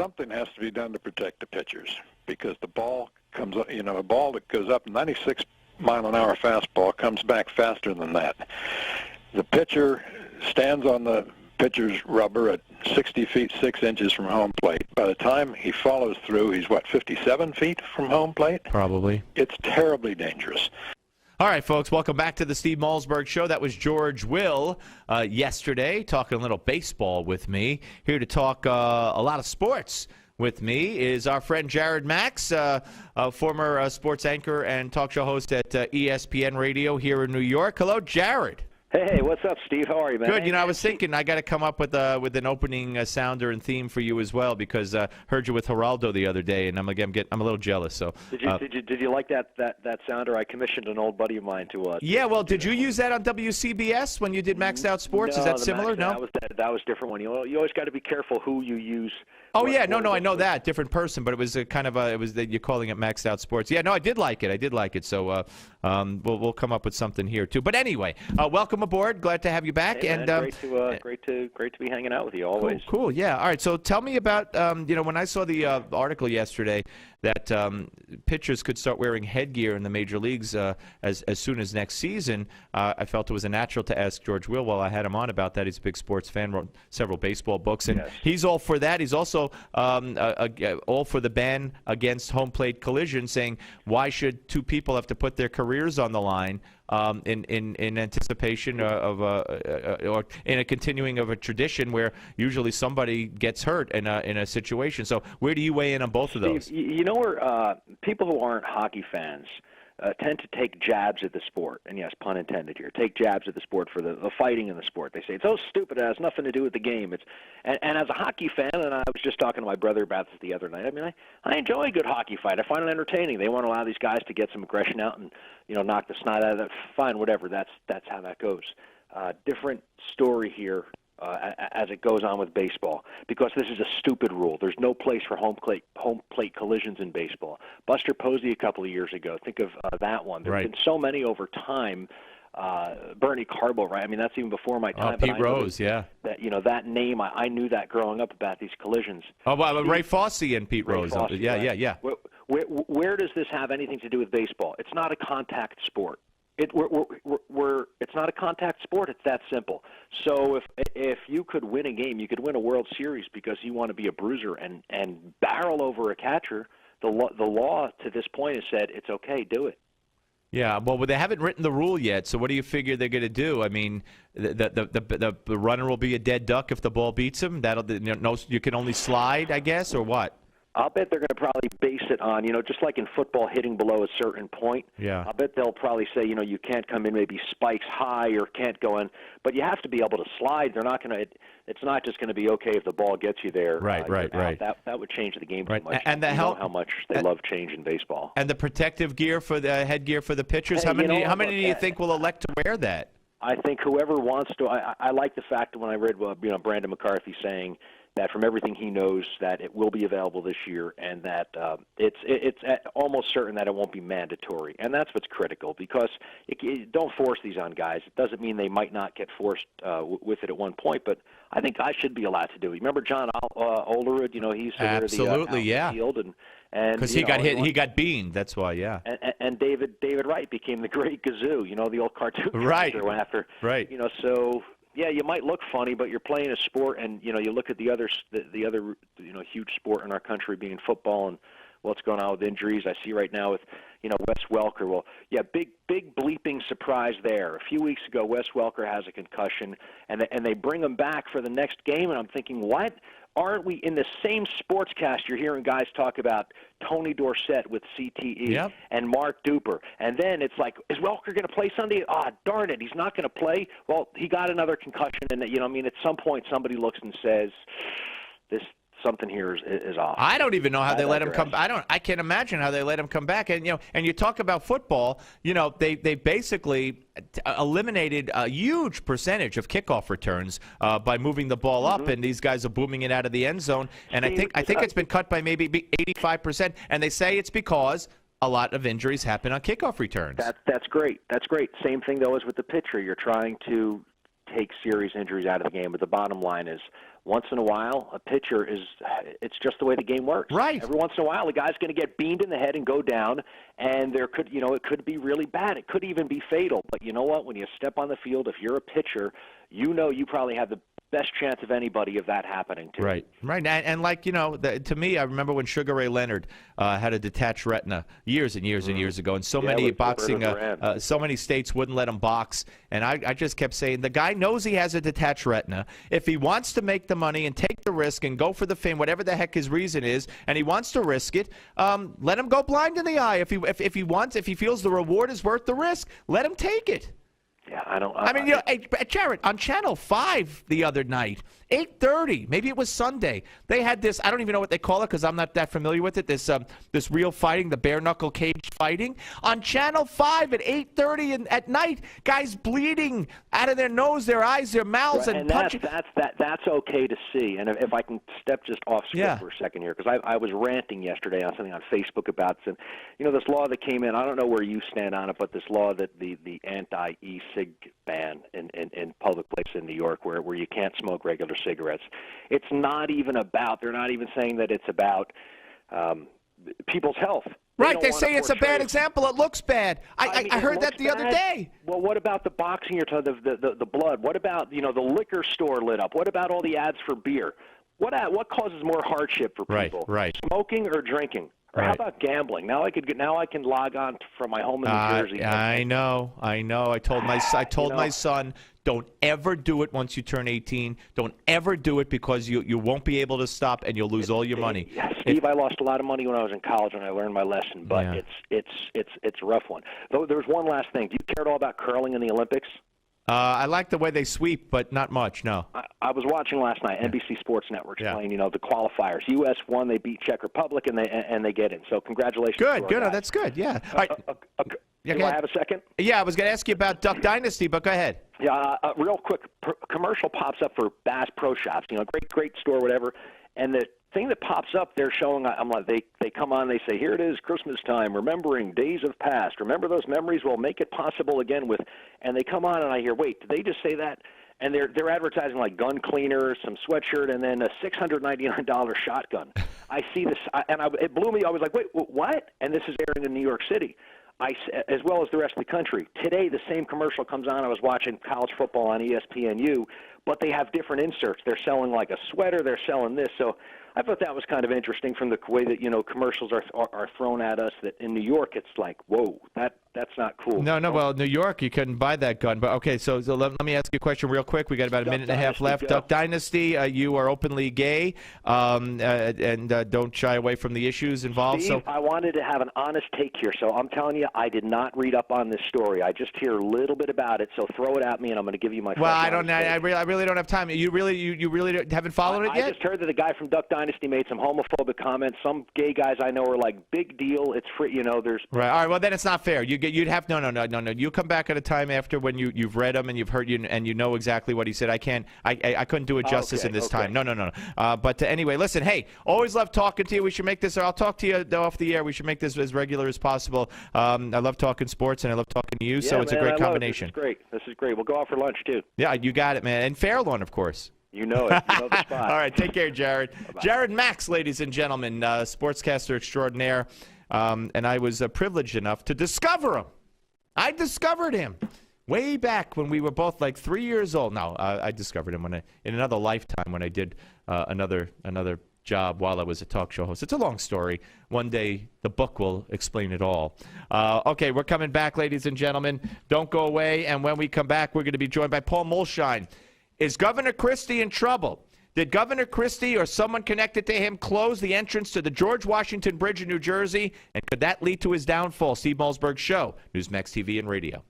something has to be done to protect the pitchers because the ball comes up, a ball that goes up 96-mile-an-hour fastball comes back faster than that. The pitcher stands on the pitcher's rubber at 60 feet 6 inches from home plate. By the time he follows through, he's 57 feet from home plate? Probably. It's terribly dangerous. All right, folks, welcome back to the Steve Malzberg Show. That was George Will yesterday, talking a little baseball with me. Here to talk a lot of sports with me is our friend Jared Max, a former sports anchor and talk show host at ESPN Radio here in New York. Hello, Jared. Hey, what's up, Steve? How are you, man? Good. I was thinking I got to come up with an opening sounder and theme for you as well because heard you with Geraldo the other day, and I'm a little jealous. So did you like that sounder? I commissioned an old buddy of mine to. Yeah. Well, did you use that on WCBS when you did Maxed Out Sports? No, Is that similar? No, that was a different one. You always got to be careful who you use. Oh yeah, no, I know that different person, but it was you're calling it Maxed Out Sports. Yeah, no, I did like it. So we'll come up with something here too. But anyway, welcome aboard. Glad to have you back. Hey, and great to be hanging out with you always. Cool. Yeah. All right. So tell me about when I saw the article yesterday that pitchers could start wearing headgear in the major leagues as soon as next season. I felt it was a natural to ask George Will while I had him on about that. He's a big sports fan, wrote several baseball books, and he's all for that. He's also all for the ban against home plate collision, saying why should two people have to put their careers on the line in anticipation of or in a continuing of a tradition where usually somebody gets hurt in a situation. So where do you weigh in on both of those? You know where people who aren't hockey fans tend to take jabs at the sport, and yes, pun intended here, take jabs at the sport for the fighting in the sport. They say it's so stupid, it has nothing to do with the game. And as a hockey fan, and I was just talking to my brother about this the other night, I mean, I enjoy a good hockey fight. I find it entertaining. They want to allow these guys to get some aggression out and, knock the snot out of that. Fine, whatever. That's how that goes. Different story here. As it goes on with baseball, because this is a stupid rule. There's no place for home plate collisions in baseball. Buster Posey a couple of years ago. Think of that one. There have been so many over time. Bernie Carbo, right? I mean, that's even before my time. Pete Rose, yeah. That that name, I knew that growing up about these collisions. Oh, well, Ray Fosse and Pete Rose. Fosse, yeah, yeah. Where does this have anything to do with baseball? It's not a contact sport. It's not a contact sport. It's that simple. So if you could win a game, you could win a World Series because you want to be a bruiser and barrel over a catcher. The law to this point has said it's okay, do it. Yeah, well, they haven't written the rule yet. So what do you figure they're going to do? I mean, the runner will be a dead duck if the ball beats him. You can only slide, I guess, or what? I'll bet they're going to probably base it on, just like in football, hitting below a certain point. Yeah. I'll bet they'll probably say, you can't come in maybe spikes high or can't go in, but you have to be able to slide. They're not going to. It's not just going to be okay if the ball gets you there. Right. That would change the game too much. And how much they love change in baseball. And the protective gear for the headgear for the pitchers. How many do you think will elect to wear that? I think whoever wants to. I like the fact that when I read Brandon McCarthy saying that from everything he knows that it will be available this year, and that it's almost certain that it won't be mandatory, and that's what's critical because don't force these on guys. It doesn't mean they might not get forced with it at one point, but I think guys should be allowed to do it. Remember John Olerud? He's absolutely the field and because he got hit, he got beamed. That's why, yeah. And David Wright became the great Gazoo. The old cartoon right after right. So. Yeah, you might look funny, but you're playing a sport, and you look at the other huge sport in our country being football, and what's going on with injuries. I see right now with Wes Welker. Well, yeah, big bleeping surprise there. A few weeks ago, Wes Welker has a concussion, and they bring him back for the next game, and I'm thinking, what? Aren't we in the same sportscast? You're hearing guys talk about Tony Dorsett with CTE and Mark Duper. And then it's like, is Welker going to play Sunday? Darn it, he's not going to play. Well, he got another concussion. And, at some point somebody looks and says, something here is off. I don't even know how they let him come. I can't imagine how they let him come back. And and you talk about football. They basically eliminated a huge percentage of kickoff returns by moving the ball up, and these guys are booming it out of the end zone. And I think it's been cut by maybe 85%. And they say it's because a lot of injuries happen on kickoff returns. That's great. That's great. Same thing though as with the pitcher. You're trying to take serious injuries out of the game, but the bottom line is once in a while, a pitcher it's just the way the game works. Right. Every once in a while, the guy's going to get beamed in the head and go down, and it could be really bad. It could even be fatal. But you know what? When you step on the field, if you're a pitcher, you know you probably have the best chance of anybody of that happening too. Right. And like, to me, I remember when Sugar Ray Leonard had a detached retina years and years and years ago, and so many boxing, so many states wouldn't let him box, and I just kept saying, the guy knows he has a detached retina. If he wants to make the money and take the risk and go for the fame, whatever the heck his reason is, and he wants to risk it, let him go blind in the eye. If he feels the reward is worth the risk, let him take it. Yeah, I don't. Hey, Jared, on Channel 5 the other night, 8:30, maybe it was Sunday, they had this, I don't even know what they call it because I'm not that familiar with it, this real fighting, the bare-knuckle cage fighting. On Channel 5 at 8:30 at night, guys bleeding out of their nose, their eyes, their mouths, right, and punching. That's okay to see. And if I can step just off script for a second here, because I was ranting yesterday on something on Facebook about this, this law that came in, I don't know where you stand on it, but this law that the anti-e-cig ban in public places in New York where you can't smoke regular cigarettes. It's not even about, they're not even saying that it's about people's health. They say it's a bad example. It looks bad. I heard that the other day. Well, what about the boxing you're talking the blood? What about, the liquor store lit up? What about all the ads for beer? What causes more hardship for people? Right. Smoking or drinking? Or how about gambling? Now I can log on from my home in New Jersey. I know. I told my son, don't ever do it once you turn 18. Don't ever do it because you won't be able to stop and you'll lose all your money. Yeah, Steve, I lost a lot of money when I was in college when I learned my lesson, but it's a rough one. Though there's one last thing. Do you care at all about curling in the Olympics? I like the way they sweep, but not much, no. I was watching last night, NBC Sports Network's playing, the qualifiers. U.S. won, they beat Czech Republic, and they get in. So congratulations. Good. Oh, that's good, yeah. All right. Do I have a second? Yeah, I was going to ask you about Duck Dynasty, but go ahead. Yeah, real quick, commercial pops up for Bass Pro Shops, great store, whatever, and the thing that pops up, they're showing, I'm like, they come on, they say, here it is, Christmas time, remembering days of past. Remember those memories? Well, make it possible again with, and they come on and I hear, wait, did they just say that? And they're advertising like gun cleaner, some sweatshirt, and then a $699 shotgun. I see this, it blew me. I was like, wait, what? And this is airing in New York City. As well as the rest of the country. Today, the same commercial comes on. I was watching college football on ESPN NY, but they have different inserts. They're selling like a sweater. They're selling this. So I thought that was kind of interesting from the way that commercials are thrown at us. That in New York, it's like, whoa, that's not cool. No. Well, New York, you couldn't buy that gun. But okay, so let me ask you a question real quick. We got about a minute and a half left. Duck Dynasty, you are openly gay, and don't shy away from the issues involved. Steve, I wanted to have an honest take here, so I'm telling you, I did not read up on this story. I just hear a little bit about it. So throw it at me, and I'm going to give you my. Well, I really don't have time. You really haven't followed it yet? I just heard that the guy from Duck Dynasty made some homophobic comments. Some gay guys I know are like, big deal. It's free. There's right. All right. Well, then it's not fair. You'd have no. You come back at a time after when you've read him and you've heard and you know exactly what he said. I couldn't do it justice in this time. No. But anyway, listen. Hey, always love talking to you. We should make this. I'll talk to you off the air. We should make this as regular as possible. I love talking sports and I love talking to you. So it's a great combination. This is great. We'll go out for lunch too. Yeah, you got it, man. And Fairlawn, of course. You know it. You know the spot. All right, take care, Jared. Bye-bye. Jared Max, ladies and gentlemen, sportscaster extraordinaire, and I was privileged enough to discover him. I discovered him way back when we were both like 3 years old. No, I discovered him in another lifetime when I did another job while I was a talk show host. It's a long story. One day the book will explain it all. Okay, we're coming back, ladies and gentlemen. Don't go away. And when we come back, we're going to be joined by Paul Mulshine. Is Governor Christie in trouble? Did Governor Christie or someone connected to him close the entrance to the George Washington Bridge in New Jersey? And could that lead to his downfall? Steve Malzberg Show, Newsmax TV and Radio.